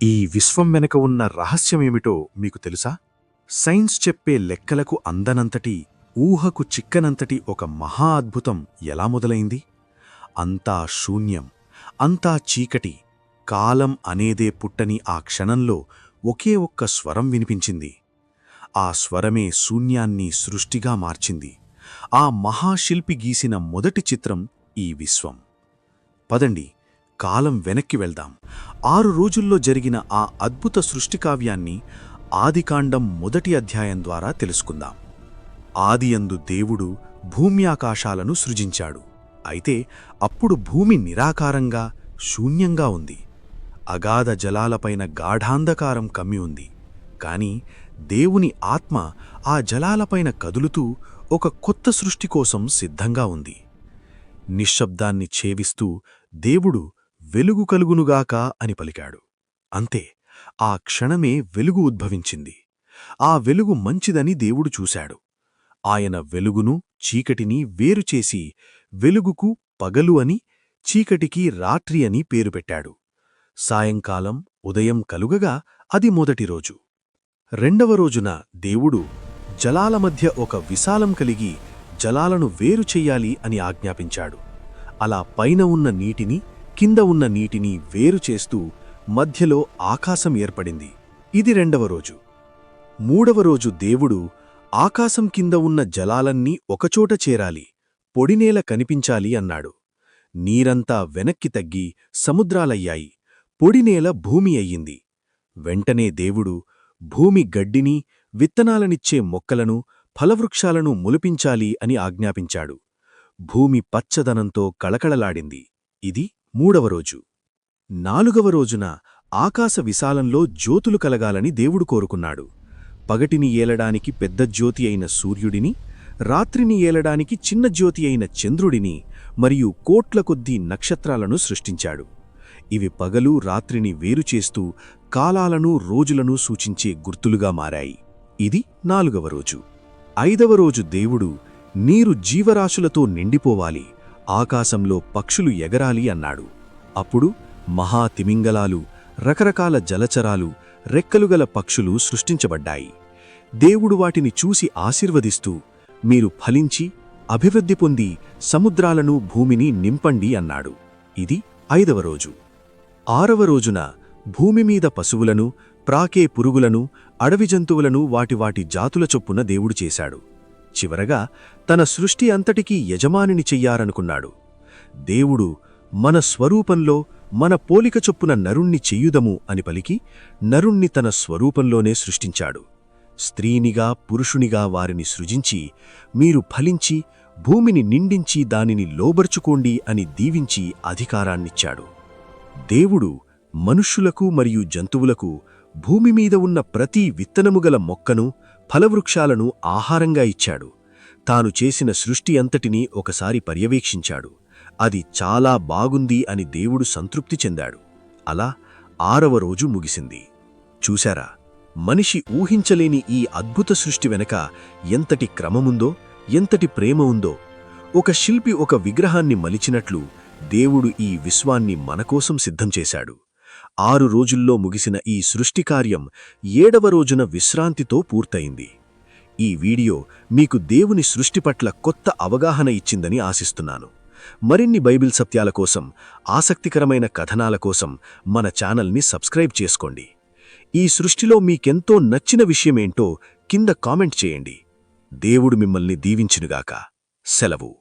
ఈ విశ్వం వెనక ఉన్న రహస్యమేమిటో మీకు తెలుసా? సైన్స్ చెప్పే లెక్కలకు అందనంతటి, ఊహకు చిక్కనంతటి ఒక మహా అద్భుతం ఎలా మొదలైంది? అంతా శూన్యం, అంతా చీకటి, కాలం అనేదే పుట్టని ఆ క్షణంలో ఒకే ఒక్క స్వరం వినిపించింది. ఆ స్వరమే శూన్యాన్ని సృష్టిగా మార్చింది. ఆ మహాశిల్పి గీసిన మొదటి చిత్రం ఈ విశ్వం. పదండి, కాలం వెనక్కి వెళ్దాం. 6 రోజుల్లో జరిగిన ఆ అద్భుత సృష్టికావ్యాన్ని ఆదికాండం మొదటి అధ్యాయం ద్వారా తెలుసుకుందాం. ఆదియందు దేవుడు భూమ్యాకాశాలను సృజించాడు. అయితే అప్పుడు భూమి నిరాకారంగా, శూన్యంగా ఉంది. అగాధ జలాలపైన గాఢాంధకారం కమ్మి ఉంది. కాని దేవుని ఆత్మ ఆ జలాలపైన కదులుతూ ఒక కొత్త సృష్టి కోసం సిద్ధంగా ఉంది. నిశ్శబ్దాన్ని ఛేవిస్తూ దేవుడు వెలుగు కలుగునుగాక అని పలికాడు. అంతే, ఆ క్షణమే వెలుగు ఉద్భవించింది. ఆ వెలుగు మంచిదని దేవుడు చూశాడు. ఆయన వెలుగును, చీకటిని వేరుచేసి వెలుగుకు పగలు అని, చీకటికి రాత్రి అని పేరు పెట్టాడు. సాయంకాలం, ఉదయం కలుగగా అది మొదటి రోజు. రెండవ రోజున దేవుడు జలాల మధ్య ఒక విశాలం కలిగి జలాలను వేరు చెయ్యాలి అని ఆజ్ఞాపించాడు. అలా పైన ఉన్న నీటిని, కింద ఉన్న నీటిని వేరు చేస్తూ మధ్యలో ఆకాశం ఏర్పడింది. ఇది రెండవ రోజు. మూడవ రోజు దేవుడు ఆకాశం కింద ఉన్న జలాలన్నీ ఒకచోట చేరాలి, పొడినేల కనిపించాలి అన్నాడు. నీరంతా వెనక్కి తగ్గి సముద్రాలయ్యాయి. పొడినేల భూమి అయ్యింది. వెంటనే దేవుడు భూమి గడ్డిని, విత్తనాలనిచ్చే మొక్కలను, ఫలవృక్షాలను మొలిపించాలి అని ఆజ్ఞాపించాడు. భూమి పచ్చదనంతో కళకళలాడింది. ఇది మూడవ రోజు. నాలుగవ రోజున ఆకాశ విశాలంలో జ్యోతులు కలగాలని దేవుడు కోరుకున్నాడు. పగటిని ఏలడానికి పెద్ద జ్యోతి అయిన సూర్యుడిని, రాత్రిని ఏలడానికి చిన్న జ్యోతి అయిన చంద్రుడిని మరియు కోట్ల కొద్దీ నక్షత్రాలను సృష్టించాడు. ఇవి పగలు రాత్రిని వేరుచేస్తూ కాలాలను, రోజులను సూచించే గుర్తులుగా మారాయి. ఇది నాలుగవ రోజు. ఐదవ రోజు దేవుడు నీరు జీవరాశులతో నిండిపోవాలి, ఆకాశంలో పక్షులు ఎగరాలి అన్నాడు. అప్పుడు మహాతిమింగలాలు, రకరకాల జలచరాలు, రెక్కలుగల పక్షులు సృష్టించబడ్డాయి. దేవుడు వాటిని చూసి ఆశీర్వదిస్తూ, మీరు ఫలించి అభివృద్ధి పొంది సముద్రాలను, భూమిని నింపండి అన్నాడు. ఇది ఐదవ రోజు. ఆరవ రోజున భూమిమీద పశువులను, ప్రాకే పురుగులను, అడవి జంతువులను వాటి జాతుల చొప్పున దేవుడు చేశాడు. చివరగా తన సృష్టి అంతటికీ యజమానిని చెయ్యారనుకున్నాడు. దేవుడు మన స్వరూపంలో, మన పోలిక చొప్పున నరుణ్ణి చెయ్యుదము అని పలికి నరుణ్ణి తన స్వరూపంలోనే సృష్టించాడు. స్త్రీనిగా, పురుషునిగా వారిని సృజించి, మీరు ఫలించి భూమిని నిండించి దానిని లోబర్చుకోండి అని దీవించి అధికారాన్నిచ్చాడు. దేవుడు మనుష్యులకు మరియు జంతువులకు భూమిమీద ఉన్న ప్రతి విత్తనముగల మొక్కను, ఫలవృక్షాలను ఆహారంగా ఇచ్చాడు. తాను చేసిన సృష్టి అంతటినీ ఒకసారి పర్యవేక్షించాడు. అది చాలా బాగుంది అని దేవుడు సంతృప్తి చెందాడు. అలా ఆరవ రోజు ముగిసింది. చూశారా, మనిషి ఊహించలేని ఈ అద్భుత సృష్టి వెనక ఎంతటి క్రమముందో, ఎంతటి ప్రేమ ఉందో. ఒక శిల్పి ఒక విగ్రహాన్ని మలిచినట్లు దేవుడు ఈ విశ్వాన్ని మనకోసం సిద్ధం చేశాడు. 6 రోజుల్లో ముగిసిన ఈ సృష్టికార్యం 7వ రోజున విశ్రాంతితో పూర్తయింది. ఈ వీడియో మీకు దేవుని సృష్టి పట్ల కొత్త అవగాహన ఇచ్చిందని ఆశిస్తున్నాను. మరిన్ని బైబిల్ సత్యాల కోసం, ఆసక్తికరమైన కథనాల కోసం మన ఛానల్ని సబ్స్క్రైబ్ చేసుకోండి. ఈ సృష్టిలో మీకెంతో నచ్చిన విషయమేంటో కింద కామెంట్ చేయండి. దేవుడు మిమ్మల్ని దీవించునుగాక. సెలవు.